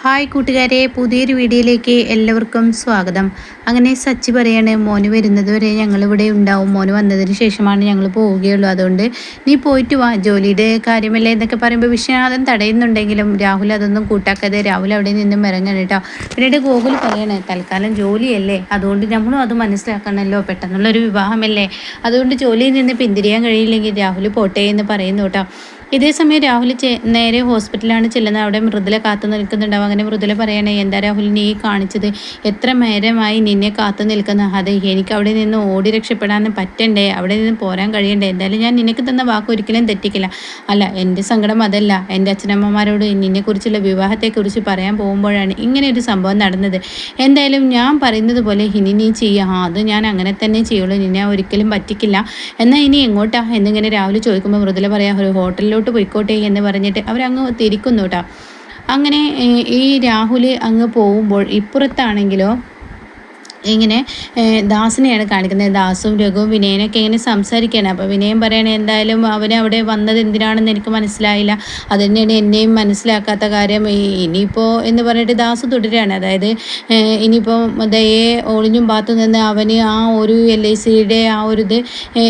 Hi കൂട്ടുകാരെ, പുതിയൊരു വീഡിയോയിലേക്ക് എല്ലാവർക്കും സ്വാഗതം. അങ്ങനെ സച്ചി പറയാണ്, മോന് വരുന്നത് വരെ ഞങ്ങളിവിടെ ഉണ്ടാവും, മോന് വന്നതിന് ശേഷമാണ് ഞങ്ങൾ പോവുകയുള്ളൂ, അതുകൊണ്ട് നീ പോയിട്ട് വാ, ജോലിയുടെ കാര്യമല്ലേ എന്നൊക്കെ പറയുമ്പോൾ വിശ്വനാഥൻ തടയുന്നുണ്ടെങ്കിലും രാഹുൽ അതൊന്നും കൂട്ടാക്കാതെ രാഹുൽ അവിടെ നിന്നും ഇറങ്ങണം കേട്ടോ. പിന്നീട് ഗോകുൽ പറയാണ്, തൽക്കാലം ജോലിയല്ലേ, അതുകൊണ്ട് നമ്മളും അത് മനസ്സിലാക്കണമല്ലോ, പെട്ടെന്നുള്ളൊരു വിവാഹമല്ലേ, അതുകൊണ്ട് ജോലിയിൽ നിന്ന് പിന്തിരിയാൻ കഴിയില്ലെങ്കിൽ രാഹുൽ പോട്ടെ എന്ന് പറയുന്നു കേട്ടോ. ഇതേ സമയം രാഹുൽ നേരെ ഹോസ്പിറ്റലാണ് ചെല്ലുന്നത്. അവിടെ മൃദുല കാത്തു നിൽക്കുന്നുണ്ടാവും. അങ്ങനെ മൃദുല പറയണേ, എന്താ രാഹുൽ നീ കാണിച്ചത്, എത്ര നേരമായി നിന്നെ കാത്തു നിൽക്കുന്ന, അതെ എനിക്ക് അവിടെ നിന്ന് ഓടി രക്ഷപ്പെടാൻ പറ്റണ്ടേ, അവിടെ നിന്ന് പോരാൻ കഴിയണ്ടേ, എന്തായാലും ഞാൻ നിനക്ക് തന്ന വാക്ക് ഒരിക്കലും തെറ്റിക്കില്ല. അല്ല, എൻ്റെ സങ്കടം അതല്ല, എൻ്റെ അച്ഛനമ്മമാരോട് നിന്നെക്കുറിച്ചുള്ള വിവാഹത്തെക്കുറിച്ച് പറയാൻ പോകുമ്പോഴാണ് ഇങ്ങനെ ഒരു സംഭവം നടന്നത്. എന്തായാലും ഞാൻ പറയുന്നത് പോലെ ഇനി നീ ചെയ്യാം, അത് ഞാൻ അങ്ങനെ തന്നെ ചെയ്യുള്ളൂ, നിന്നെ ഒരിക്കലും പറ്റിക്കില്ല. എന്നാൽ ഇനി എങ്ങോട്ടാ എന്നിങ്ങനെ രാഹുൽ ചോദിക്കുമ്പോൾ മൃദുല പറയാം, ഒരു ഹോട്ടലിലോട്ട് പോയിക്കോട്ടെ എന്ന് പറഞ്ഞിട്ട് അവരങ്ങ് തിരിക്കുന്നു കേട്ടോ. അങ്ങനെ ഈ രാഹുൽ അങ്ങ് പോകുമ്പോൾ ഇപ്പുറത്താണെങ്കിലോ ഇങ്ങനെ ദാസിനെയാണ് കാണിക്കുന്നത്. ദാസും രഘുവും വിനയനൊക്കെ ഇങ്ങനെ സംസാരിക്കുകയാണ്. അപ്പോൾ വിനയൻ പറയണേ, എന്തായാലും അവനെ അവിടെ വന്നത് എന്തിനാണെന്ന് എനിക്ക് മനസ്സിലായില്ല, അത് തന്നെയാണ് എന്നെയും മനസ്സിലാക്കാത്ത കാര്യം. ഇനിയിപ്പോൾ എന്ന് പറഞ്ഞിട്ട് ദാസ് തുടരുകയാണ്. അതായത് ഇനിയിപ്പോൾ ദയെ ഒളിഞ്ഞും പാത്തു നിന്ന് അവന് ആ ഒരു LICയുടെ ആ ഒരു ഇത്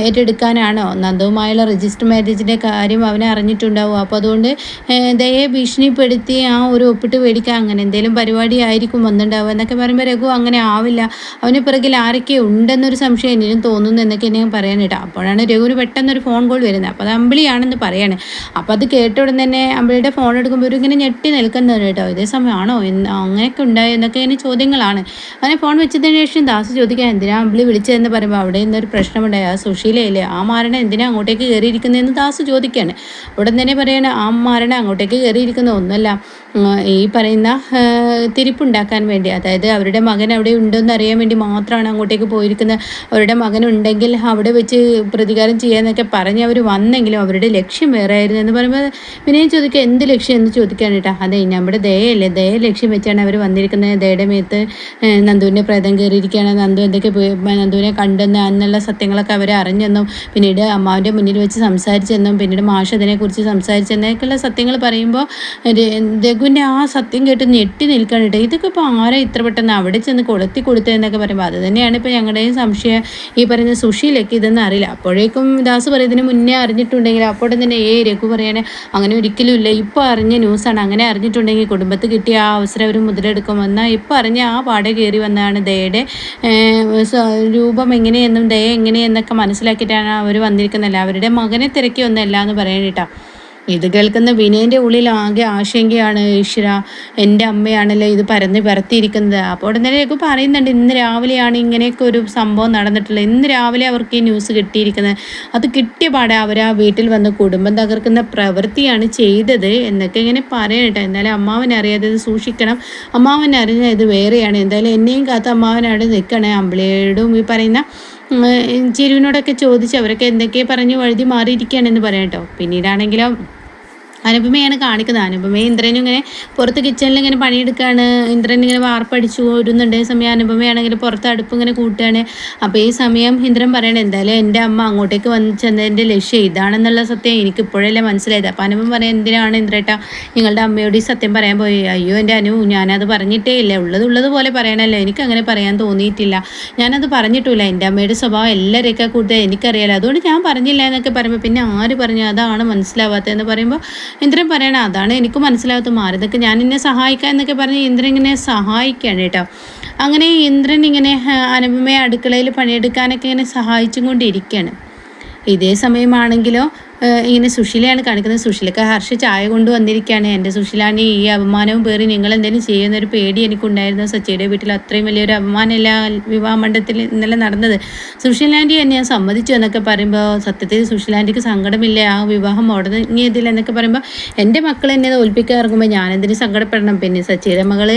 ഏറ്റെടുക്കാനാണോ, നന്ദുവുമായുള്ള രജിസ്റ്റർ മാരേജിൻ്റെ കാര്യം അവനെ അറിഞ്ഞിട്ടുണ്ടാവും. അപ്പോൾ അതുകൊണ്ട് ദയെ ഭീഷണിപ്പെടുത്തി ആ ഒരു ഒപ്പിട്ട് മേടിക്കാൻ അങ്ങനെ എന്തെങ്കിലും പരിപാടി ആയിരിക്കും വന്നിട്ടുണ്ടാവുക എന്നൊക്കെ പറയുമ്പോൾ രഘു അങ്ങനെ ആവില്ല, അവന് പിറകിൽ ആരൊക്കെ ഉണ്ടെന്നൊരു സംശയം എനിക്കും തോന്നുന്നു എന്നൊക്കെ ഞാൻ പറയാൻ കേട്ടോ. അപ്പോഴാണ് രഘുവിന് പെട്ടെന്നൊരു ഫോൺ കോൾ വരുന്നത്. അപ്പോൾ അത് അമ്പിളിയാണെന്ന് പറയാണ്. അപ്പോൾ അത് കേട്ട ഉടൻ തന്നെ അമ്പിളിയുടെ ഫോൺ എടുക്കുമ്പോൾ ഒരു ഇങ്ങനെ ഞെട്ടി നിൽക്കുന്നത് കേട്ടോ. ഇതേ സമയം ആണോ അങ്ങനെയൊക്കെ ഉണ്ടായോ എന്നൊക്കെ ഇങ്ങനെ ചോദ്യങ്ങളാണ്. അങ്ങനെ ഫോൺ വെച്ചതിന് ശേഷം ദാസ് ചോദിക്കാൻ, എന്തിനാ അമ്പിളി വിളിച്ചതെന്ന് പറയുമ്പോൾ അവിടെ നിന്നൊരു പ്രശ്നമുണ്ടായി, ആ സുശീലയില്ലേ, ആ മാരണ എന്തിനാ അങ്ങോട്ടേക്ക് കയറിയിരിക്കുന്നതെന്ന് ദാസ് ചോദിക്കുകയാണ്. ഉടൻ തന്നെ പറയാണ്, ആ മാരണ അങ്ങോട്ടേക്ക് കയറിയിരിക്കുന്ന ഒന്നുമല്ല, ഈ പറയുന്ന തിരിപ്പുണ്ടാക്കാൻ വേണ്ടി, അതായത് അവരുടെ മകൻ അവിടെ ഉണ്ടെന്ന് അറിയാൻ വേണ്ടി മാത്രമാണ് അങ്ങോട്ടേക്ക് പോയിരിക്കുന്നത്. അവരുടെ മകനുണ്ടെങ്കിൽ അവിടെ വെച്ച് പ്രതികാരം ചെയ്യാന്നൊക്കെ പറഞ്ഞ് അവർ വന്നെങ്കിലും അവരുടെ ലക്ഷ്യം വേറെ ആയിരുന്നു എന്ന് പറയുമ്പോൾ വിനയം ചോദിക്കുക, എന്ത് ലക്ഷ്യം എന്ന് ചോദിക്കാൻ കേട്ടോ. അതെ, നമ്മുടെ ദയയല്ലേ, ദയ ലക്ഷ്യം വെച്ചാണ് അവർ വന്നിരിക്കുന്നത്. ദയയുടെ മേത്ത് നന്ദുവിൻ്റെ പ്രേതം കയറിയിരിക്കുകയാണ്, നന്ദു എന്തൊക്കെ നന്ദുവിനെ കണ്ടെന്ന് എന്നുള്ള സത്യങ്ങളൊക്കെ അവർ അറിഞ്ഞെന്നും പിന്നീട് അമ്മാവിൻ്റെ മുന്നിൽ വെച്ച് സംസാരിച്ചെന്നും പിന്നീട് മാഷ് അതിനെക്കുറിച്ച് സംസാരിച്ചെന്നൊക്കെയുള്ള സത്യങ്ങൾ പറയുമ്പോൾ രഘുവിൻ്റെ ആ സത്യം കേട്ട് ഞെട്ടി നിൽക്കാൻ കേട്ടോ. ഇതൊക്കെ ഇപ്പോൾ ആരാ ഇത്ര പെട്ടെന്ന് അവിടെ ചെന്ന് കൊളുത്തി കൊടുത്തതെന്നൊക്കെ പറയുമ്പോൾ അത് തന്നെയാണ് ഇപ്പോൾ ഞങ്ങളുടെയും സംശയം. ഈ പറയുന്ന സുശീലയ്ക്ക് ഇതൊന്നും അറിയില്ല. അപ്പോഴേക്കും ദാസ് പറയുന്നതിന് മുന്നേ അറിഞ്ഞിട്ടുണ്ടെങ്കിൽ അപ്പോൾ തന്നെ രഘു പറയാണ്, അങ്ങനെ ഒരിക്കലും ഇല്ല, ഇപ്പോൾ അറിഞ്ഞ ന്യൂസാണ്, അങ്ങനെ അറിഞ്ഞിട്ടുണ്ടെങ്കിൽ കുടുംബത്ത് കിട്ടിയ ആ അവസരം അവർ മുതലെടുക്കും. എന്നാൽ ഇപ്പോൾ അറിഞ്ഞ ആ പാടെ കയറി വന്നതാണ് ദയയുടെ രൂപം എങ്ങനെയെന്നും ദയ എങ്ങനെയെന്നൊക്കെ മനസ്സിലാക്കിയിട്ടാണ് അവർ വന്നിരിക്കുന്നതല്ല, അവരുടെ മകനെ തിരക്കി ഒന്നല്ല എന്ന് പറയാനിട്ടാ. ഇത് കേൾക്കുന്ന വിനയൻ്റെ ഉള്ളിൽ ആകെ ആശങ്കയാണ്. ഈശ്വര, എൻ്റെ അമ്മയാണല്ലോ ഇത് പരത്തിയിരിക്കുന്നത്. അപ്പോൾ ഉടനെ രഘു പറയുന്നുണ്ട്, ഇന്ന് രാവിലെയാണ് ഇങ്ങനെയൊക്കെ ഒരു സംഭവം നടന്നിട്ടുള്ളത്, ഇന്ന് രാവിലെ അവർക്ക് ഈ ന്യൂസ് കിട്ടിയിരിക്കുന്നത്, അത് കിട്ടിയ പാടെ അവർ ആ വീട്ടിൽ വന്ന് കുടുംബം തകർക്കുന്ന പ്രവൃത്തിയാണ് ചെയ്തത് എന്നൊക്കെ ഇങ്ങനെ പറയണട്ടോ. എന്നാലും അമ്മാവൻ അറിയാതെ ഇത് സൂക്ഷിക്കണം, അമ്മാവൻ അറിഞ്ഞ ഇത് വേറെയാണ്, എന്തായാലും എന്നെയും കാത്ത് അമ്മാവനവിടെ നിൽക്കണേ. അമ്പിളിയോടും ഈ പറയുന്ന ചിരുവിനോടൊക്കെ ചോദിച്ച് അവരൊക്കെ എന്തൊക്കെ പറഞ്ഞ് വഴുതി മാറിയിരിക്കുകയാണെന്ന് പറയാം കേട്ടോ. പിന്നീടാണെങ്കിലോ അനുപമയാണ് കാണിക്കുന്നത്. അനുപമയും ഇന്ദ്രനും ഇങ്ങനെ പുറത്ത് കിച്ചണിൽ ഇങ്ങനെ പണിയെടുക്കുകയാണ്. ഇന്ദ്രൻ ഇങ്ങനെ വാർപ്പടിച്ചു വരുന്നുണ്ട്. സമയം അനുപമയാണെങ്കിൽ പുറത്ത് അടുപ്പ് ഇങ്ങനെ കൂട്ടുകയാണ്. അപ്പോൾ ഈ സമയം ഇന്ദ്രൻ പറയണേ, എന്തായാലും എൻ്റെ അമ്മ അങ്ങോട്ടേക്ക് വന്ന് ചെന്നതിൻ്റെ ലക്ഷ്യം ഇതാണെന്നുള്ള സത്യം എനിക്ക് ഇപ്പോഴല്ലേ മനസ്സിലായത്. അപ്പോൾ അനുപം പറയാം, എന്തിനാണ് ഇന്ദ്രേട്ടാ നിങ്ങളുടെ അമ്മയോട് ഈ സത്യം പറയാൻ പോയി? അയ്യോ എൻ്റെ അനു, ഞാനത് പറഞ്ഞിട്ടേ ഇല്ല, ഉള്ളതുപോലെ പറയണല്ലോ, എനിക്കങ്ങനെ പറയാൻ തോന്നിയിട്ടില്ല, ഞാനത് പറഞ്ഞിട്ടില്ല, എൻ്റെ അമ്മയുടെ സ്വഭാവം എല്ലാവരെയൊക്കെ കൂടുതൽ എനിക്കറിയാലോ, അതുകൊണ്ട് ഞാൻ പറഞ്ഞില്ല എന്നൊക്കെ പറയുമ്പോൾ പിന്നെ ആര് പറഞ്ഞു അതാണ് മനസ്സിലാവാത്തതെന്ന് പറയുമ്പോൾ ഇന്ദ്രൻ പറയണം, അതാണ് എനിക്ക് മനസ്സിലാവാത്ത, മാറിയതൊക്കെ ഞാൻ എന്നെ സഹായിക്കാം എന്നൊക്കെ പറഞ്ഞ് ഇന്ദ്രൻ ഇങ്ങനെ സഹായിക്കുകയാണ് കേട്ടോ. അങ്ങനെ ഇന്ദ്രൻ ഇങ്ങനെ അനുപമയെ അടുക്കളയിൽ പണിയെടുക്കാനൊക്കെ ഇങ്ങനെ സഹായിച്ചും കൊണ്ടിരിക്കുകയാണ്. ഇതേ സമയമാണെങ്കിലോ ഇങ്ങനെ സുശീലയാണ് കാണിക്കുന്നത്. സുശീലക്ക് ഹർഷ ചായ കൊണ്ടുവന്നിരിക്കുകയാണ്. എൻ്റെ സുശീലാണ്, ഈ അപമാനവും പേറി നിങ്ങൾ എന്തെങ്കിലും ചെയ്യുന്നൊരു പേടി എനിക്കുണ്ടായിരുന്നു. സച്ചിയുടെ വീട്ടിൽ അത്രയും വലിയൊരു അപമാനമല്ല വിവാഹ മണ്ഡപത്തിൽ ഇന്നലെ നടന്നത്. സുശീലാൻറ്റി എന്നെ ഞാൻ സമ്മതിച്ചു എന്നൊക്കെ പറയുമ്പോൾ സത്യത്തിൽ സുശീലാൻറ്റിക്ക് സങ്കടമില്ല ആ വിവാഹം മുടങ്ങിയതിൽ എന്നൊക്കെ പറയുമ്പോൾ, എൻ്റെ മക്കൾ എന്നെ തോൽപ്പിക്കാൻ ഇറങ്ങുമ്പോൾ ഞാനെന്തിനു സങ്കടപ്പെടണം? പിന്നെ സച്ചിയുടെ മകൾ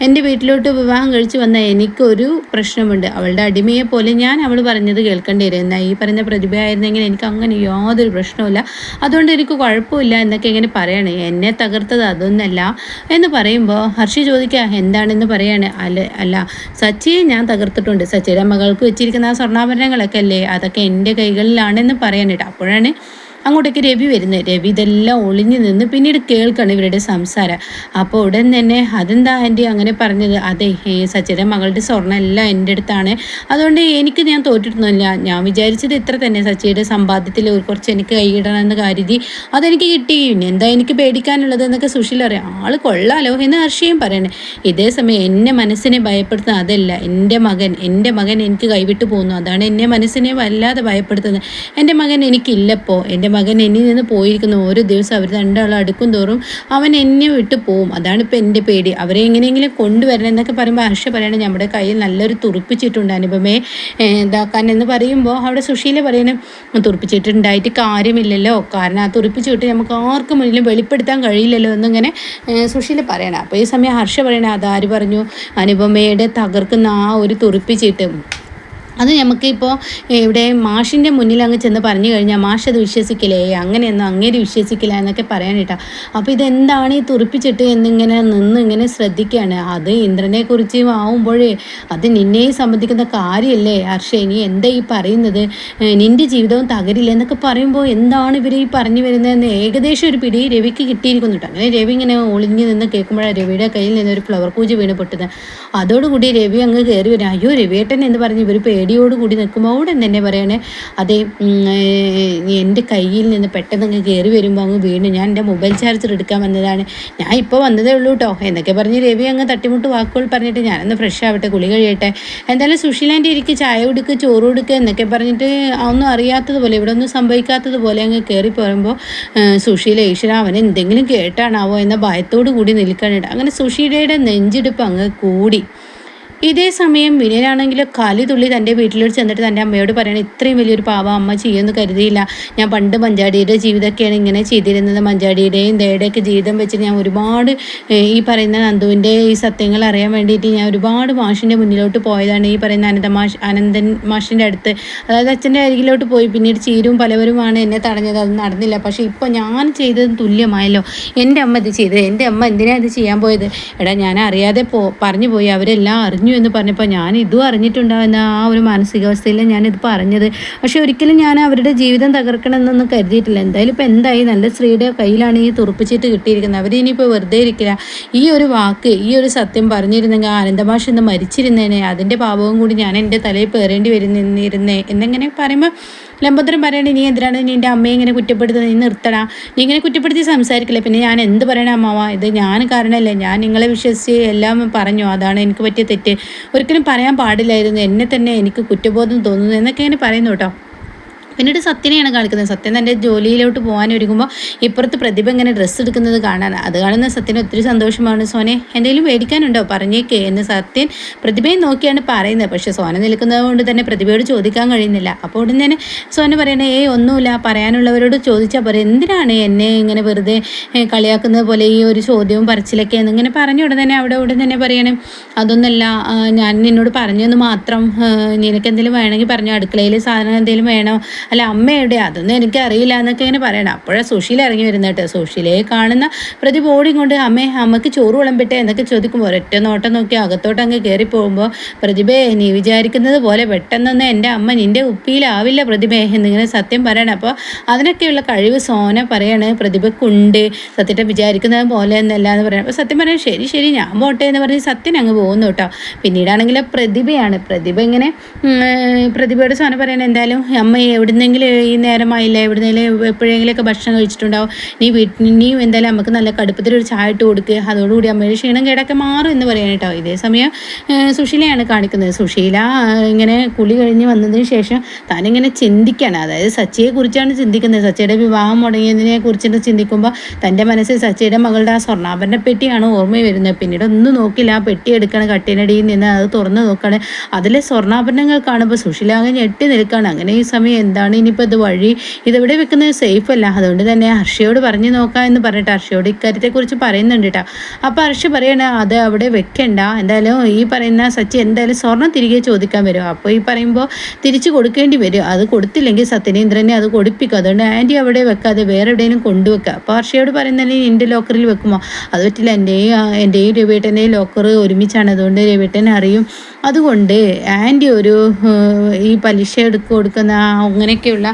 എൻ്റെ വീട്ടിലോട്ട് വിവാഹം കഴിച്ച് വന്ന എനിക്കൊരു പ്രശ്നമുണ്ട്, അവളുടെ അടിമയെ പോലെ ഞാൻ അവൾ പറഞ്ഞത് കേൾക്കേണ്ടി വരും. എന്നാൽ ഈ പറയുന്ന പ്രതിഭയായിരുന്നെങ്കിൽ എനിക്ക് അങ്ങനെ യാതൊരു പ്രശ്നമില്ല, അതുകൊണ്ട് എനിക്ക് കുഴപ്പമില്ല എന്നൊക്കെ ഇങ്ങനെ പറയണേ. എന്നെ തകർത്തത് അതൊന്നല്ല എന്ന് പറയുമ്പോൾ ഹർഷി ചോദിക്കുക, എന്താണെന്ന് പറയാണ്. അല്ല സച്ചിയെ ഞാൻ തകർത്തിട്ടുണ്ട്, സച്ചിയുടെ മകൾക്ക് വെച്ചിരിക്കുന്ന ആ സ്വർണ്ണാഭരണങ്ങളൊക്കെ അല്ലേ, അതൊക്കെ എൻ്റെ കൈകളിലാണെന്ന് പറയാനിട്ട്. അപ്പോഴാണ് അങ്ങോട്ടേക്ക് രവി വരുന്നത്. രവി ഇതെല്ലാം ഒളിഞ്ഞു നിന്ന് പിന്നീട് കേൾക്കണം ഇവരുടെ സംസാരം. അപ്പോൾ ഉടൻ തന്നെ അതെന്താ ആൻറ്റി അങ്ങനെ പറഞ്ഞത്? അതെ, സച്ചിയുടെ മകളുടെ സ്വർണ്ണം എല്ലാം എൻ്റെ അടുത്താണ്, അതുകൊണ്ട് ഞാൻ തോറ്റിട്ടൊന്നുമില്ല. ഞാൻ വിചാരിച്ചത് ഇത്ര തന്നെ, സച്ചിയുടെ സമ്പാദ്യത്തിൽ കുറച്ച് എനിക്ക് കൈയിടണമെന്ന് കരുതി അതെനിക്ക് കിട്ടി. പിന്നെ എന്താ എനിക്ക് പേടിക്കാനുള്ളത് എന്നൊക്കെ സുശീല അറിയാം. ആള് കൊള്ളാലോ എന്ന് ഹർഷയും പറയണേ. ഇതേ സമയം എന്നെ മനസ്സിനെ ഭയപ്പെടുത്തുന്നത് അതല്ല, എൻ്റെ മകൻ എനിക്ക് കൈവിട്ട് പോകുന്നു, അതാണ് എന്നെ മനസ്സിനെ വല്ലാതെ ഭയപ്പെടുത്തുന്നത്. എൻ്റെ മകൻ എനിക്കില്ലപ്പോൾ, എൻ്റെ മകൻ എന്നിൽ നിന്ന് പോയിരിക്കുന്നു. ഓരോ ദിവസം അവർ രണ്ടാളും അടുക്കും തോറും അവൻ എന്നെ വിട്ട് പോവും, അതാണ് ഇപ്പോൾ എൻ്റെ പേടി. അവരെ എങ്ങനെയെങ്കിലും കൊണ്ടുവരണം എന്നൊക്കെ പറയുമ്പോൾ ഹർഷ പറയണേ നമ്മുടെ കയ്യിൽ നല്ലൊരു തുറുപ്പിച്ചിട്ടുണ്ട് അനുപമേ ഇതാക്കാൻ എന്ന് പറയുമ്പോൾ അവിടെ സുശീല പറയണേ തുറുപ്പിച്ചിട്ടുണ്ടായിട്ട് കാര്യമില്ലല്ലോ, കാരണം ആ തുറുപ്പിച്ചിട്ട് നമുക്ക് ആർക്കും മുന്നിലും വെളിപ്പെടുത്താൻ കഴിയില്ലല്ലോ എന്നിങ്ങനെ സുശീല പറയണം. അപ്പോൾ ഈ സമയം ഹർഷ പറയണേ അതാര് പറഞ്ഞു, അനുപമയുടെ തകർക്കുന്ന ആ ഒരു തുറുപ്പിച്ചിട്ട് അത് നമുക്കിപ്പോൾ ഇവിടെ മാഷിൻ്റെ മുന്നിൽ അങ്ങ് ചെന്ന് പറഞ്ഞു കഴിഞ്ഞാൽ മാഷ് അത് വിശ്വസിക്കില്ലേ, അങ്ങനെയൊന്നും അങ്ങേര് വിശ്വസിക്കില്ല എന്നൊക്കെ പറയാനിട്ടാ. അപ്പോൾ ഇതെന്താണ് ഈ തുറിപ്പിച്ചിട്ട് എന്നിങ്ങനെ ഇങ്ങനെ ശ്രദ്ധിക്കുകയാണ്. അത് ഇന്ദ്രനെ കുറിച്ച് ആവുമ്പോഴേ അത് നിന്നെയും സംബന്ധിക്കുന്ന കാര്യമല്ലേ ഹർഷ, ഇനി എന്താ ഈ പറയുന്നത്, നിൻ്റെ ജീവിതവും തകരില്ല എന്നൊക്കെ പറയുമ്പോൾ എന്താണ് ഇവർ ഈ പറഞ്ഞു വരുന്നതെന്ന് ഏകദേശം ഒരു പിടി രവിക്ക് കിട്ടിയിരിക്കുന്നു കേട്ടോ. അങ്ങനെ രവി ഇങ്ങനെ ഒളിഞ്ഞ് നിന്ന് കേൾക്കുമ്പോഴാണ് രവിയുടെ കയ്യിൽ നിന്ന് ഒരു ഫ്ലവർ പൂജ വീണ് പൊട്ടുന്നത്. അതോടുകൂടി രവി അങ്ങ് കയറി വരും. അയ്യോ രവിയേട്ടൻ എന്ന് പറഞ്ഞ് ഇവർ പേടിയോടുകൂടി നിൽക്കുമ്പോൾ അവിടെ തന്നെ പറയണേ അതെ എൻ്റെ കയ്യിൽ നിന്ന് പെട്ടെന്ന് അങ്ങ് കയറി വരുമ്പോൾ അങ്ങ് വീണ്, ഞാൻ എൻ്റെ മൊബൈൽ ചാർജർ എടുക്കാൻ വന്നതാണ്, ഞാൻ ഇപ്പോൾ വന്നതേ ഉള്ളൂ കേട്ടോ എന്നൊക്കെ പറഞ്ഞ് രവി അങ്ങ് തട്ടിമുട്ട് വാക്കുകൾ പറഞ്ഞിട്ട് ഞാനൊന്ന് ഫ്രഷ് ആവട്ടെ, കുളി കഴിയട്ടെ, എന്തായാലും സുശീലാൻ്റെ ഇരിക്ക് ചായ കൊടുക്കുക ചോറ് കൊടുക്കുക എന്നൊക്കെ പറഞ്ഞിട്ട് ഒന്നും അറിയാത്തതുപോലെ ഇവിടെ ഒന്നും സംഭവിക്കാത്തതുപോലെ അങ്ങ് കയറി പോരുമ്പോൾ സുശീല ഈശ്വര അവൻ എന്തെങ്കിലും കേട്ടാണാവോ എന്ന ഭയത്തോടു കൂടി നിൽക്കാനായിട്ട്. അങ്ങനെ സുശീലയുടെ നെഞ്ചിടിപ്പ് അങ്ങ് കൂടി. ഇതേ സമയം വിനയനാണെങ്കിൽ തുള്ളി തൻ്റെ വീട്ടിലോട്ട് ചെന്നിട്ട് തൻ്റെ അമ്മയോട് പറയണം ഇത്രയും വലിയൊരു പാവം അമ്മ ചെയ്യുമെന്ന് കരുതിയില്ല, ഞാൻ പണ്ട് മഞ്ചാടിയുടെ ജീവിതമൊക്കെയാണ് ഇങ്ങനെ ചെയ്തിരുന്നത്, മഞ്ചാടിയുടെയും ദയുടെയൊക്കെ ജീവിതം വെച്ച് ഞാൻ ഒരുപാട് ഈ പറയുന്ന നന്ദുവിൻ്റെ ഈ സത്യങ്ങൾ അറിയാൻ വേണ്ടിയിട്ട് ഞാൻ ഒരുപാട് മാഷിൻ്റെ മുന്നിലോട്ട് പോയതാണ്, ഈ പറയുന്ന അനന്തൻ മാഷിൻ്റെ അടുത്ത്, അതായത് അച്ഛൻ്റെ അരികിലോട്ട് പോയി, പിന്നീട് ചീരും പലവരുമാണ് എന്നെ തടഞ്ഞത്, അത് നടന്നില്ല. പക്ഷേ ഇപ്പോൾ ഞാൻ ചെയ്തത് തുല്യമായല്ലോ, എൻ്റെ അമ്മ ഇത് ചെയ്തത്, എൻ്റെ അമ്മ എന്തിനാണ് ഇത് ചെയ്യാൻ പോയത്, എടാ ഞാൻ അറിയാതെ പറഞ്ഞു പോയി, അവരെല്ലാം അറിഞ്ഞു എന്ന് പറഞ്ഞപ്പോൾ ഞാൻ ഇതും അറിഞ്ഞിട്ടുണ്ടാവുന്ന ആ ഒരു മാനസികാവസ്ഥയിൽ ഞാനിത് പറഞ്ഞത്, പക്ഷെ ഒരിക്കലും ഞാൻ അവരുടെ ജീവിതം തകർക്കണമെന്നൊന്നും കരുതിയിട്ടില്ല. എന്തായാലും ഇപ്പോൾ എന്തായി, നല്ല സ്ത്രീയുടെ കയ്യിലാണ് ഈ തുറപ്പിച്ചിട്ട് കിട്ടിയിരിക്കുന്നത്, അവരിനിപ്പോൾ വെറുതെ ഇരിക്കില്ല. ഈ ഒരു വാക്ക് ഈ ഒരു സത്യം പറഞ്ഞിരുന്നെങ്കിൽ ആനന്ദമാഷ് ഇന്ന് മരിച്ചിരുന്നേനെ, അതിൻ്റെ പാപവും കൂടി ഞാൻ എൻ്റെ തലയിൽ പേറേണ്ടി വരുന്നിരുന്നേ എന്നെങ്ങനെ പറയുമ്പോൾ ലംബോദരം പറയണേ നീ എന്തിനാണ് നിൻ്റെ അമ്മയെ ഇങ്ങനെ കുറ്റപ്പെടുത്തുന്നത്, നീ നിർത്തടാ, നീ ഇങ്ങനെ കുറ്റപ്പെടുത്തി സംസാരിക്കില്ല, പിന്നെ ഞാൻ എന്ത് പറയണ അമ്മാവ, ഇത് ഞാൻ കാരണമല്ലേ, ഞാൻ നിങ്ങളെ വിശ്വസിച്ച് എല്ലാം പറഞ്ഞു, അതാണ് എനിക്ക് പറ്റിയ തെറ്റ്, ഒരിക്കലും പറയാൻ പാടില്ലായിരുന്നു, എന്നെ തന്നെ എനിക്ക് കുറ്റബോധം തോന്നുന്നു എന്നൊക്കെ ഇങ്ങനെ പറയുന്നു കേട്ടോ. പിന്നീട് സത്യനെയാണ് കാണിക്കുന്നത്. സത്യൻ തൻ്റെ ജോലിയിലോട്ട് പോകാൻ ഒരുങ്ങുമ്പോൾ ഇപ്പുറത്ത് പ്രതിഭ ഇങ്ങനെ ഡ്രസ്സ് എടുക്കുന്നത് കാണാൻ, അത് കാണുന്ന സത്യന് ഒത്തിരി സന്തോഷമാണ്. സോനെ എന്തെങ്കിലും മേടിക്കാനുണ്ടോ പറഞ്ഞേക്കേ എന്ന് സത്യൻ പ്രതിഭയെ നോക്കിയാണ് പറയുന്നത്. പക്ഷേ സോന നിൽക്കുന്നത് കൊണ്ട് തന്നെ പ്രതിഭയോട് ചോദിക്കാൻ കഴിയുന്നില്ല. അപ്പോൾ ഉടൻ തന്നെ സോന പറയണേ ഒന്നുമില്ല, പറയാനുള്ളവരോട് ചോദിച്ചാൽ പറയും, എന്തിനാണ് എന്നെ ഇങ്ങനെ വെറുതെ കളിയാക്കുന്നത് പോലെ ഈ ഒരു ചോദ്യവും പറച്ചിലൊക്കെ എന്നിങ്ങനെ പറഞ്ഞ ഉടൻ തന്നെ ഉടൻ തന്നെ പറയണേ അതൊന്നല്ല, ഞാൻ നിന്നോട് പറഞ്ഞെന്ന് മാത്രം, നിനക്ക് എന്തെങ്കിലും വേണമെങ്കിൽ പറഞ്ഞു, അടുക്കളയിൽ സാധനം എന്തെങ്കിലും വേണോ, അല്ല അമ്മയുടെ അതൊന്നും എനിക്കറിയില്ല എന്നൊക്കെ ഇങ്ങനെ പറയണം. അപ്പോഴാണ് സുശീല ഇറങ്ങി വരുന്നത് കേട്ടോ. സുശീലയെ കാണുന്ന പ്രതി ഓടി കൊണ്ട് അമ്മയ്ക്ക് ചോറ് വിളമ്പിട്ടെ എന്നൊക്കെ ചോദിക്കുമ്പോൾ ഒരൊറ്റ നോട്ടം നോക്കി അകത്തോട്ട് അങ്ങ് കയറി പോകുമ്പോൾ പ്രതിഭയെ നീ വിചാരിക്കുന്നത് പോലെ പെട്ടെന്നൊന്നും എൻ്റെ അമ്മ നിൻ്റെ ഉപ്പിയിലാവില്ല പ്രതിഭയെ എന്നിങ്ങനെ സത്യം പറയണം. അപ്പോൾ അതിനൊക്കെയുള്ള കഴിവ് സോന പറയാണ് പ്രതിഭക്കുണ്ട്, സത്യത്തെ വിചാരിക്കുന്നത് പോലെ എന്നല്ല എന്ന് പറയണം. അപ്പോൾ സത്യം പറയാം ശരി ഞാൻ പോട്ടെ എന്ന് പറഞ്ഞ് സത്യൻ അങ്ങ് പോകുന്നു കേട്ടോ. പിന്നീടാണെങ്കിൽ പ്രതിഭ ഇങ്ങനെ പ്രതിഭയോട് സോന പറയണ എന്തായാലും അമ്മയെ എവിടുന്നെങ്കിലും ഈ നേരമായില്ല, എവിടുന്നെങ്കിലും എപ്പോഴെങ്കിലുമൊക്കെ ഭക്ഷണം കഴിച്ചിട്ടുണ്ടാവും, നീയും എന്തായാലും നമുക്ക് നല്ല കടുപ്പത്തിലൊരു ചായ ഇട്ട് കൊടുക്കുക, അതോടുകൂടി അമ്മയുടെ ക്ഷീണം കേടൊക്കെ മാറും എന്ന് പറയാൻ കേട്ടോ. ഇതേ സമയം സുശീലയാണ് കാണിക്കുന്നത്. സുശീല ഇങ്ങനെ കുളി കഴിഞ്ഞ് വന്നതിന് ശേഷം താനിങ്ങനെ ചിന്തിക്കുകയാണ്, അതായത് സച്ചിയെ കുറിച്ചാണ് ചിന്തിക്കുന്നത്. സച്ചിയുടെ വിവാഹം മുടങ്ങിയതിനെ കുറിച്ചിട്ട് ചിന്തിക്കുമ്പോൾ തൻ്റെ മനസ്സിൽ സച്ചിയുടെ മകളുടെ ആ സ്വർണ്ണാഭരണ പെട്ടിയാണ് ഓർമ്മ വരുന്നത്. പിന്നീട് ഒന്നും നോക്കില്ല, ആ പെട്ടി എടുക്കണം, കട്ടിനടിയിൽ നിന്ന് അത് തുറന്ന് നോക്കുകയാണ്, അതിലെ സ്വർണ്ണാഭരണങ്ങൾ കാണുമ്പോൾ സുശീല അങ്ങ് ഞെട്ടി നിൽക്കുകയാണ്. അങ്ങനെ ഈ സമയം എന്താണ് ഇനിയിപ്പോൾ ഇത് വഴി, ഇതെവിടെ വെക്കുന്നത് സേഫ് അല്ല, അതുകൊണ്ട് തന്നെ ഹർഷയോട് പറഞ്ഞു നോക്കാം എന്ന് പറഞ്ഞിട്ട് ഹർഷയോട് ഇക്കാര്യത്തെക്കുറിച്ച് പറയുന്നുണ്ട് കേട്ടോ. അപ്പോൾ ഹർഷ പറയണ അത് അവിടെ വെക്കണ്ട, എന്തായാലും ഈ പറയുന്ന സച്ചി എന്തായാലും സ്വർണ്ണം തിരികെ ചോദിക്കാൻ വരും, അപ്പോൾ ഈ പറയുമ്പോൾ തിരിച്ചു കൊടുക്കേണ്ടി വരും, അത് കൊടുത്തില്ലെങ്കിൽ സത്യനേന്ദ്രനെ അത് കൊടുപ്പിക്കും, അതുകൊണ്ട് ആൻറ്റി അവിടെ വെക്കാതെ വേറെ എവിടെയെങ്കിലും കൊണ്ടുവെക്കുക. അപ്പോൾ ഹർഷയോട് പറയുന്നത് എൻ്റെ ലോക്കറിൽ വെക്കുമോ, അത് പറ്റില്ല, എൻ്റെയും രവിയേട്ടൻ്റെയും ലോക്കർ ഒരുമിച്ചാണ്, അതുകൊണ്ട് രവിയേട്ടനെ അറിയും, അതുകൊണ്ട് ആൻറ്റി ഒരു ഈ പലിശ കൊടുക്കുന്ന അങ്ങനെ അങ്ങനെയൊക്കെയുള്ള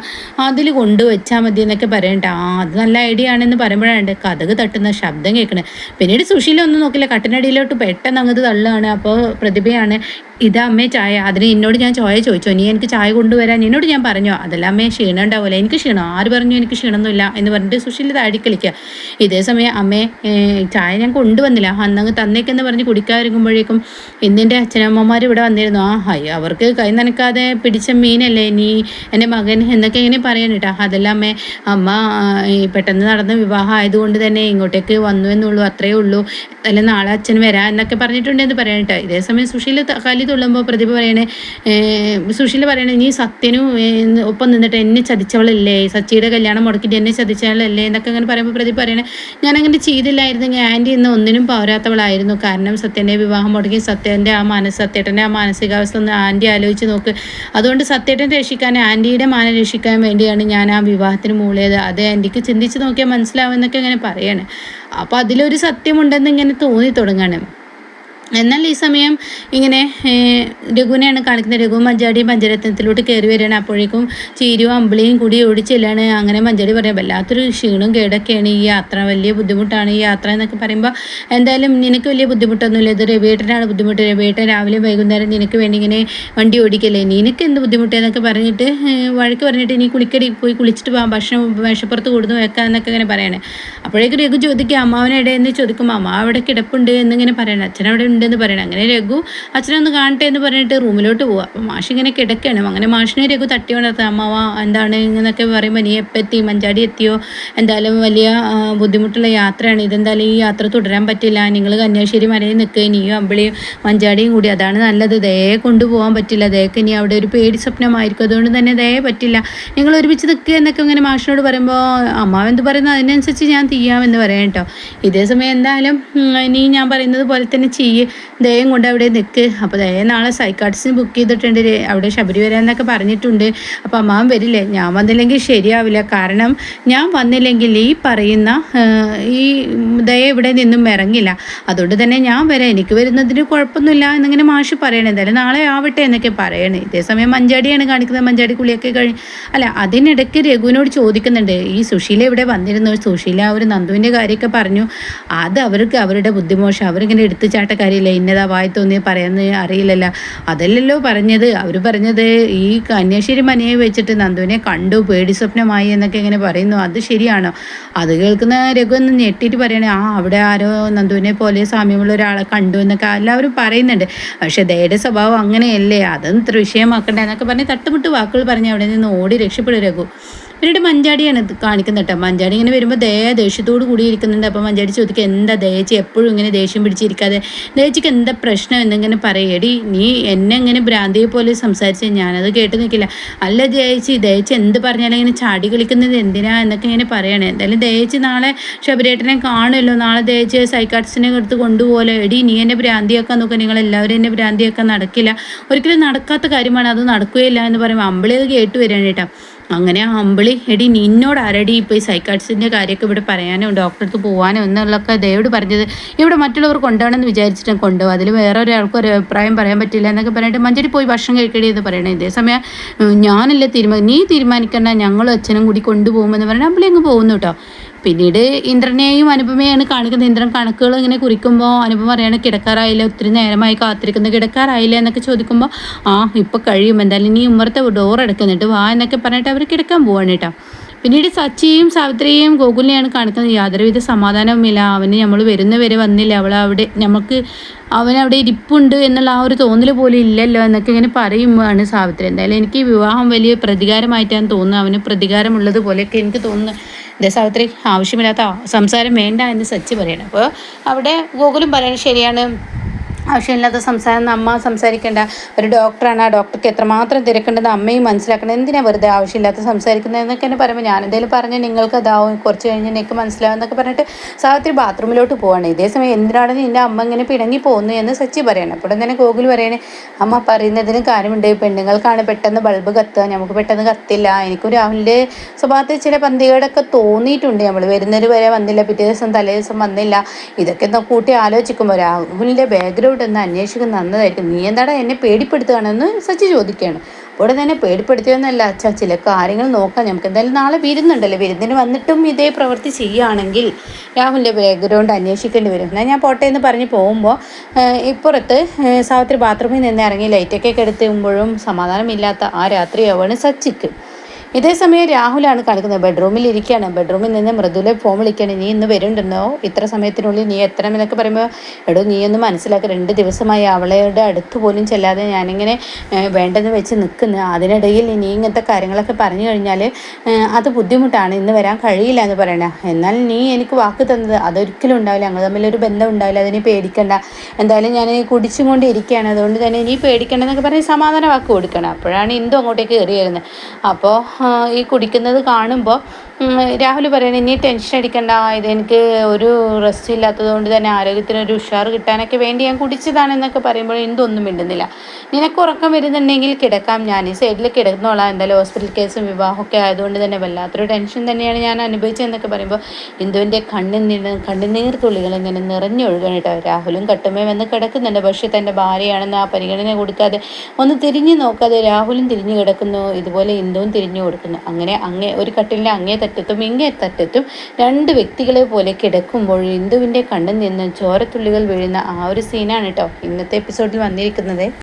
അതിൽ കൊണ്ടുവച്ചാൽ മതി എന്നൊക്കെ പറയണ്ട. അത് നല്ല ഐഡിയ ആണെന്ന് പറയുമ്പോഴാണ് കഥക് തട്ടുന്ന ശബ്ദം കേൾക്കണേ. പിന്നീട് സുശീല ഒന്നും നോക്കില്ല, കട്ടിനടിയിലോട്ട് പെട്ടെന്ന് അങ്ങോട്ട് തള്ളുകയാണ്. അപ്പോൾ പ്രതിഭയാണ്, ഇതാ അമ്മേ ചായ. അതിന് എന്നോട് ഞാൻ ചായ ചോദിച്ചോ, നീ എനിക്ക് ചായ കൊണ്ടുവരാൻ എന്നോട് ഞാൻ പറഞ്ഞോ? അതെല്ലാം അമ്മേ ക്ഷീണം ഉണ്ടാവില്ല. എനിക്ക് ക്ഷീണം ആര് പറഞ്ഞു? എനിക്ക് ക്ഷീണമൊന്നുമില്ല എന്ന് പറഞ്ഞിട്ട് സുശീല താടി കളിക്കുക. ഇതേ സമയം അമ്മേ ചായ ഞാൻ കൊണ്ടുവന്നില്ല, അന്നങ്ങ് തന്നേക്കെന്ന് പറഞ്ഞ് കുടിക്കാതിരിക്കുമ്പോഴേക്കും ഇന്നിൻ്റെ അച്ഛനമ്മമാർ ഇവിടെ വന്നിരുന്നു. ഹായ്, അവർക്ക് കൈ നനക്കാതെ പിടിച്ച മീനല്ലേ നീ എൻ്റെ മകൻ എന്നൊക്കെ ഇങ്ങനെ പറയാനിട്ടാ. അതെല്ലാം അമ്മ പെട്ടെന്ന് നടന്ന വിവാഹം ആയതുകൊണ്ട് തന്നെ ഇങ്ങോട്ടേക്ക് വന്നു എന്നുള്ളൂ, അത്രയേ ഉള്ളൂ. അല്ല നാളെ അച്ഛൻ വരാം എന്നൊക്കെ പറഞ്ഞിട്ടുണ്ടെന്ന് പറയാനിട്ടാ. ഇതേസമയം സുശീല കലി തുള്ളുമ്പോൾ പ്രതിഭ പറയണേ, സുശീല പറയണേ, നീ സത്യനും ഒപ്പം നിന്നിട്ട് എന്നെ ചതിച്ചവളല്ലേ, സച്ചിയുടെ കല്യാണം മുടക്കിയിട്ട് എന്നെ ചതിച്ചവളല്ലേ എന്നൊക്കെ അങ്ങനെ പറയുമ്പോൾ പ്രതിഭ പറയണേ, ഞാൻ അങ്ങനെ ചെയ്തില്ലായിരുന്നെങ്കിൽ ആൻറ്റി ഇന്ന് ഒന്നിനും പോരാത്തവളായിരുന്നു. കാരണം സത്യൻ്റെ വിവാഹം മുടക്കി സത്യൻ്റെ സത്യേട്ടൻ്റെ ആ മാനസികാവസ്ഥ ഒന്ന് ആൻറ്റി ആലോചിച്ച് നോക്ക്. അതുകൊണ്ട് സത്യേട്ടൻ രക്ഷിക്കാൻ, ആൻറ്റിയുടെ മാനം രക്ഷിക്കാൻ വേണ്ടിയാണ് ഞാൻ ആ വിവാഹത്തിന് മൂളിയത്. അത് ആൻറ്റിക്ക് ചിന്തിച്ച് നോക്കിയാൽ മനസ്സിലാവുമെന്നൊക്കെ ഇങ്ങനെ പറയാണ്. അപ്പോൾ അതിലൊരു സത്യമുണ്ടെന്ന് ഇങ്ങനെ തോന്നി തുടങ്ങാണ്. എന്നാൽ ഈ സമയം ഇങ്ങനെ രഘുവിനെയാണ് കാണിക്കുന്നത്. രഘു മഞ്ചാടിയും പഞ്ചരത്നത്തിലോട്ട് കയറി വരികയാണ്. അപ്പോഴേക്കും ചീരിയും അമ്പിളിയും കൂടി ഓടിച്ചെല്ലാണ്. അങ്ങനെ മഞ്ചാടി പറയാം, വല്ലാത്തൊരു ക്ഷീണവും കേടൊക്കെയാണ് ഈ യാത്ര, വലിയ ബുദ്ധിമുട്ടാണ് ഈ യാത്ര എന്നൊക്കെ പറയുമ്പോൾ, എന്തായാലും നിനക്ക് വലിയ ബുദ്ധിമുട്ടൊന്നുമില്ല, ഇത് രവിയേട്ടനാണ് ബുദ്ധിമുട്ട്. രവിയേട്ടൻ രാവിലെ വൈകുന്നേരം നിനക്ക് വേണ്ടി ഇങ്ങനെ വണ്ടി ഓടിക്കല്ലേ, നിനക്ക് എന്ത് ബുദ്ധിമുട്ടെന്നൊക്കെ പറഞ്ഞിട്ട് വഴക്ക് പറഞ്ഞിട്ട് നീ കുളിക്കടി, പോയി കുളിച്ചിട്ട് പോകാം, ഭക്ഷണം മേശപ്പുറത്ത് കൊടുന്ന് വെക്കാം എന്നൊക്കെ ഇങ്ങനെ പറയണേ. അപ്പോഴേക്കും രഘു ചോദിക്കുക, അമ്മാവനെവിടെ എന്ന് ചോദിക്കുമ്പോൾ അമ്മാവ് അവിടെ കിടപ്പുണ്ട് എന്നിങ്ങനെ പറയണം, അച്ഛനവിടെ ഉണ്ടെന്ന് പറയണം. അങ്ങനെ രഘു അച്ഛനൊന്ന് കാണട്ടെ എന്ന് പറഞ്ഞിട്ട് റൂമിലോട്ട് പോവുക. അപ്പോൾ മാഷ് ഇങ്ങനെ കിടക്കണം. അങ്ങനെ മാഷിനെ രഘു തട്ടി ഉണർത്താം. അമ്മാവ എന്താണ് ഇങ്ങനെയൊക്കെ പറയുമ്പോൾ, നീ എപ്പോൾ എത്തി, മഞ്ചാടി എത്തിയോ? എന്തായാലും വലിയ ബുദ്ധിമുട്ടുള്ള യാത്രയാണ്, ഇതെന്തായാലും ഈ യാത്ര തുടരാൻ പറ്റില്ല, നിങ്ങൾ കന്യാശ്ശേരി മലയിൽ നിൽക്കുക, നീയും അമ്പിളിയും മഞ്ചാടിയും കൂടി, അതാണ് നല്ലത്. ദയെ കൊണ്ടുപോകാൻ പറ്റില്ല, ദയക്ക് ഇനി അവിടെ ഒരു പേടി സ്വപ്നമായിരിക്കും, അതുകൊണ്ട് തന്നെ ദയ പറ്റില്ല, നിങ്ങൾ ഒരുമിച്ച് നിൽക്കുക എന്നൊക്കെ ഇങ്ങനെ മാഷിനോട് പറയുമ്പോൾ അമ്മാവ് എന്ത് പറയുന്നത് അതിനനുസരിച്ച് ഞാൻ ചെയ്യാമെന്ന് പറയാം കേട്ടോ. ഇതേ സമയം എന്തായാലും നീ ഞാൻ പറയുന്നത് പോലെ തന്നെ ചെയ്യ്, ദയം കൊണ്ട് അവിടെ നിൽക്ക്. അപ്പോൾ ദയ നാളെ സൈക്കാട്രിസ്റ്റിന് ബുക്ക് ചെയ്തിട്ടുണ്ട്, അവിടെ ശബരി വരാമെന്നൊക്കെ പറഞ്ഞിട്ടുണ്ട്. അപ്പോൾ അമ്മാവൻ വരില്ലേ? ഞാൻ വന്നില്ലെങ്കിൽ ശരിയാവില്ല, കാരണം ഞാൻ വന്നില്ലെങ്കിൽ ഈ പറയുന്ന ഈ ദയ ഇവിടെ നിന്നും ഇറങ്ങില്ല, അതുകൊണ്ട് തന്നെ ഞാൻ വരാം, എനിക്ക് വരുന്നതിന് കുഴപ്പമൊന്നുമില്ല എന്നിങ്ങനെ മാഷ് പറയണേ. എന്തായാലും നാളെ ആവട്ടെ എന്നൊക്കെ പറയണേ. ഇതേസമയം മഞ്ചാടിയാണ് കാണിക്കുന്നത്. മഞ്ചാടി കുളിയൊക്കെ അല്ല അതിനിടയ്ക്ക് രഘുവിനോട് ചോദിക്കുന്നുണ്ട്, ഈ സുശീല ഇവിടെ വന്നിരുന്നു, സുശീല ഒരു നന്ദുവിൻ്റെ കാര്യമൊക്കെ പറഞ്ഞു, അത് അവർക്ക് അവരുടെ ബുദ്ധിമോശം, അവരിങ്ങനെ എടുത്തുചാട്ടക്കാരില്ല, ഇന്നതാ വായി തോന്നി പറയാമെന്ന് അറിയില്ലല്ലോ, അതല്ലല്ലോ പറഞ്ഞത്. അവർ പറഞ്ഞത് ഈ കന്യാശ്ശേരി മനയെ വെച്ചിട്ട് നന്ദുവിനെ കണ്ടു, പേടി സ്വപ്നമായി എന്നൊക്കെ ഇങ്ങനെ പറയുന്നു, അത് ശരിയാണോ? അത് കേൾക്കുന്ന രഘു ഒന്ന് ഞെട്ടിയിട്ട് പറയണേ, അവിടെ ആരോ നന്ദുവിനെ പോലെ സാമ്യമുള്ള ഒരാളെ കണ്ടു എന്നൊക്കെ എല്ലാവരും പറയുന്നുണ്ട്, പക്ഷേ ദയയുടെ സ്വഭാവം അങ്ങനെയല്ലേ, അതൊന്നും ഇത്ര വിഷയമാക്കണ്ടേ എന്നൊക്കെ പറഞ്ഞ് തട്ടുമുട്ട് വാക്കുകൾ പറഞ്ഞ് അവിടെ നിന്ന് ഓടി രക്ഷപ്പെടും രഘു. പിന്നീട് മഞ്ചാടിയാണ് കാണിക്കുന്നത് കേട്ടോ. മഞ്ചാടി ഇങ്ങനെ വരുമ്പോൾ ദയ ദേഷ്യത്തോട് കൂടി ഇരിക്കുന്നുണ്ട്. അപ്പോൾ മഞ്ചാടി ചോദിക്കുക, എന്താ ദയച്ചി എപ്പോഴും ഇങ്ങനെ ദേഷ്യം പിടിച്ചിരിക്കാതെ, ദയച്ചിക്ക് എന്താ പ്രശ്നം എന്നിങ്ങനെ പറയടി, നീ എന്നെ ഇങ്ങനെ ഭ്രാന്തിയെ പോലെ സംസാരിച്ച് ഞാനത് കേട്ട് നിൽക്കില്ല. അല്ല ദയച്ചി എന്ത് പറഞ്ഞാലും ഇങ്ങനെ ചാടി കളിക്കുന്നത് എന്തിനാ എന്നൊക്കെ ഇങ്ങനെ പറയണേ. എന്തായാലും ദയച്ചി നാളെ ശബരിയേട്ടനെ കാണുമല്ലോ, നാളെ ദയച്ചി സൈക്കാട്രിസ്റ്റിനെ എടുത്ത് കൊണ്ടുപോലെ, എടി നീ എന്നെ ഭ്രാന്തിയാക്കാൻ നോക്കുക, നിങ്ങളെല്ലാവരും എന്നെ ഭ്രാന്തിയാക്കാൻ നടക്കില്ല, ഒരിക്കലും നടക്കാത്ത കാര്യമാണ്, അത് നടക്കുകയില്ല എന്ന് പറയുമ്പോൾ അമ്പിളി അത് കേട്ട് വരികയാണ് കേട്ടോ. അങ്ങനെ അമ്പിളി, എടി നിന്നോട് ആരടി ഇപ്പോൾ ഈ സൈക്കാട്രിസ്റ്റിൻ്റെ കാര്യമൊക്കെ ഇവിടെ പറയാനോ ഡോക്ടറെ അടുത്ത് പോകാനോ എന്നുള്ളതൊക്കെ ദയോട് പറഞ്ഞത്, ഇവിടെ മറ്റുള്ളവർ കൊണ്ടുപോകണമെന്ന് വിചാരിച്ചിട്ട് കൊണ്ടുപോകും, അതിൽ വേറെ ഒരാൾക്കും ഒരു അഭിപ്രായം പറയാൻ പറ്റില്ല എന്നൊക്കെ പറഞ്ഞിട്ട് മഞ്ചേരി പോയി ഭക്ഷണം കഴിക്കടി എന്ന് പറയണേ. ഇതേസമയം ഞാനല്ലേ നീ തീരുമാനിക്കേണ്ട, ഞങ്ങളും അച്ഛനും കൂടി കൊണ്ടുപോകുമെന്ന് പറഞ്ഞാൽ അമ്പിളി അങ്ങ് പോകുന്നു കേട്ടോ. പിന്നീട് ഇന്ദ്രനെയും അനുപമയാണ് കാണിക്കുന്നത്. ഇന്ദ്രൻ കണക്കുകൾ ഇങ്ങനെ കുറിക്കുമ്പോൾ അനുപമ പറയാണ്, കിടക്കാറായില്ല, ഒത്തിരി നേരമായി കാത്തിരിക്കുന്നു, കിടക്കാറായില്ല എന്നൊക്കെ ചോദിക്കുമ്പോൾ ഇപ്പോൾ കഴിയും, എന്തായാലും ഇനി ഉമ്മറത്തെ ഡോർ അടക്കുന്നിട്ട് വാ എന്നൊക്കെ പറഞ്ഞിട്ട് അവർ കിടക്കാൻ പോവാണ് കേട്ടോ. പിന്നീട് സച്ചിയും സാവിത്രിയെയും ഗോകുലിനെയാണ് കാണിക്കുന്നത്. യാതൊരുവിധ സമാധാനവുമില്ല, അവന് നമ്മൾ വരുന്നവരെ വന്നില്ല, അവളവിടെ നമുക്ക് അവനവിടെ ഇരിപ്പുണ്ട് എന്നുള്ള ആ ഒരു തോന്നൽ പോലും ഇല്ലല്ലോ എന്നൊക്കെ ഇങ്ങനെ പറയുമ്പോഴാണ് സാവിത്രി. എന്തായാലും എനിക്ക് ഈ വിവാഹം വലിയ പ്രതികാരമായിട്ടാണ് തോന്നുന്നത്, അവന് പ്രതികാരമുള്ളത് പോലെയൊക്കെ എനിക്ക് തോന്നുന്നു. ഇതേ സാവിത്രി ആവശ്യമില്ലാത്ത സംസാരം വേണ്ട എന്ന് സച്ചി പറയണം. അപ്പോൾ അവിടെ ഗോകുലും പറയണം, ശരിയാണ്, ആവശ്യമില്ലാത്ത സംസാരം അമ്മ സംസാരിക്കേണ്ട, ഒരു ഡോക്ടറാണ്, ആ ഡോക്ടർക്ക് എത്രമാത്രം തിരക്കേണ്ടത് അമ്മയും മനസ്സിലാക്കണം, എന്തിനാണ് വെറുതെ ആവശ്യമില്ലാത്ത സംസാരിക്കുന്നത് എന്നൊക്കെ എന്നെ പറയുമ്പോൾ ഞാൻ എന്തെങ്കിലും പറഞ്ഞ് നിങ്ങൾക്ക് അതാവും, കുറച്ച് കഴിഞ്ഞ് എനിക്ക് മനസ്സിലാവും എന്നൊക്കെ പറഞ്ഞിട്ട് സാവിത്രി ബാത്റൂമിലോട്ട് പോവാണ്. ഇതേസമയം എന്തിനാണ് നിൻ്റെ അമ്മ ഇങ്ങനെ പിണങ്ങി പോകുന്നു എന്ന് സച്ചി പറയണം. അപ്പോൾ തന്നെ ഗോകുൽ പറയണേ, അമ്മ പറയുന്നതിന് കാര്യമുണ്ട്, പെണ്ണുങ്ങൾക്കാണ് പെട്ടെന്ന് ബൾബ് കത്തുക, നമുക്ക് പെട്ടെന്ന് കത്തില്ല, എനിക്കും രാഹുലിൻ്റെ സ്വഭാവത്തിൽ ചില പന്തികേടൊക്കെ തോന്നിയിട്ടുണ്ട്, നമ്മൾ വരുന്നൊരു വരെ വന്നില്ല, പിറ്റേ ദിവസം തലേ ദിവസം വന്നില്ല, ഇതൊക്കെ കൂട്ടി ആലോചിക്കുമ്പോൾ രാഹുലിൻ്റെ ബാക്ക്ഗ്രൗണ്ട് ബാക്ക്ഗ്രൗണ്ട് ഒന്ന് അന്വേഷിക്കുന്നത് നന്നതായിരിക്കും. നീ എന്താടാ എന്നെ പേടിപ്പെടുത്തുകയാണെന്ന് സച്ചി ചോദിക്കുകയാണ്. ഉടനെ തന്നെ പേടിപ്പെടുത്തിയൊന്നല്ല അച്ഛാ, ചില കാര്യങ്ങൾ നോക്കാം, നമുക്ക് എന്തായാലും നാളെ വിരുന്നുണ്ടല്ലോ, വിരുന്നിന് വന്നിട്ടും ഇതേ പ്രവൃത്തി ചെയ്യുകയാണെങ്കിൽ രാഹുലിൻ്റെ ബാക്ക്ഗ്രൗണ്ട് അന്വേഷിക്കേണ്ടി വരും. എന്നാൽ ഞാൻ പോട്ടെ എന്ന് പറഞ്ഞ് പോകുമ്പോൾ ഇപ്പുറത്ത് സാവിത്രി ബാത്റൂമിൽ നിന്ന് ഇറങ്ങി ലൈറ്റൊക്കെ കെടുത്തുമ്പോഴും സമാധാനമില്ലാത്ത ആ രാത്രിയാവാണ് സച്ചിക്ക്. ഇതേ സമയം രാഹുലാണ് കാണിക്കുന്നത്. ബെഡ്റൂമിൽ ഇരിക്കുകയാണ്. ബെഡ്റൂമിൽ നിന്ന് മൃദുല ഫോൺ വിളിക്കുകയാണ്. നീ ഇന്ന് വരുന്നുണ്ടോ, ഇത്ര സമയത്തിനുള്ളിൽ നീ എത്തണം എന്നൊക്കെ പറയുമ്പോൾ, എടോ നീ ഒന്ന് മനസ്സിലാക്കുക, 2 ദിവസമായി അവളുടെ അടുത്ത് പോലും ചെല്ലാതെ ഞാനിങ്ങനെ വേണ്ടെന്ന് വെച്ച് നിൽക്കുന്നു. അതിനിടയിൽ നീ ഇങ്ങനത്തെ കാര്യങ്ങളൊക്കെ പറഞ്ഞു കഴിഞ്ഞാൽ അത് ബുദ്ധിമുട്ടാണ്, ഇന്ന് വരാൻ കഴിയില്ല എന്ന് പറയണ. എന്നാൽ നീ എനിക്ക് വാക്ക് തന്നത് അതൊരിക്കലും ഉണ്ടാവില്ല, ഞങ്ങൾ തമ്മിലൊരു ബന്ധം ഉണ്ടാവില്ല, അതിന് പേടിക്കണ്ട, എന്തായാലും ഞാൻ കുടിച്ചും കൊണ്ട് ഇരിക്കുകയാണ്, അതുകൊണ്ട് തന്നെ നീ പേടിക്കണ്ടെന്നൊക്കെ പറഞ്ഞ് സമാധാന വാക്ക് കൊടുക്കണം. അപ്പോഴാണ് ഇന്ദു അങ്ങോട്ടേക്ക് കയറി വരുന്നത്. അപ്പോൾ ഈ കുടിക്കുന്നത് കാണുമ്പോൾ രാഹുൽ പറയണ, ഇനി ടെൻഷൻ അടിക്കണ്ട, ഇതെനിക്ക് ഒരു റെസ്റ്റ് ഇല്ലാത്തത് കൊണ്ട് തന്നെ ആരോഗ്യത്തിനൊരു ഉഷാർ കിട്ടാനൊക്കെ വേണ്ടി ഞാൻ കുടിച്ചതാണെന്നൊക്കെ പറയുമ്പോൾ എന്തൊന്നും മിണ്ടുന്നില്ല. നിനക്ക് ഉറക്കം വരുന്നുണ്ടെങ്കിൽ കിടക്കാം, ഞാൻ ഈ സൈഡിൽ കിടന്നോളാം, എന്തായാലും ഹോസ്പിറ്റൽ കേസും വിവാഹമൊക്കെ ആയതുകൊണ്ട് തന്നെ വല്ലാത്തൊരു ടെൻഷൻ തന്നെയാണ് ഞാൻ അനുഭവിച്ചതെന്നൊക്കെ പറയുമ്പോൾ ഇന്ദുവിൻ്റെ കണ്ണുനീർ തുള്ളികൾ ഇങ്ങനെ നിറഞ്ഞൊഴുകണം കേട്ടോ. രാഹുലും കട്ടുമേ വന്ന് കിടക്കുന്നുണ്ട്. പക്ഷേ തൻ്റെ ഭാര്യയാണെന്ന് ആ പരിഗണന കൊടുക്കാതെ, ഒന്ന് തിരിഞ്ഞു നോക്കാതെ രാഹുലും തിരിഞ്ഞു കിടക്കുന്നു, ഇതുപോലെ ഇന്ദുവും തിരിഞ്ഞു കൊടുക്കുന്നു. അങ്ങനെ ഒരു കട്ടിലിൻ്റെ അങ്ങേ തറ്റത്തും ഇങ്ങേ തറ്റത്തും 2 വ്യക്തികളെ പോലെ കിടക്കുമ്പോൾ ഇന്ദുവിൻ്റെ കണ്ണിൽ നിന്ന് ചോരത്തുള്ളികൾ വീഴുന്ന ആ ഒരു സീനാണ് കേട്ടോ ഇന്നത്തെ എപ്പിസോഡിൽ വന്നിരിക്കുന്നത്.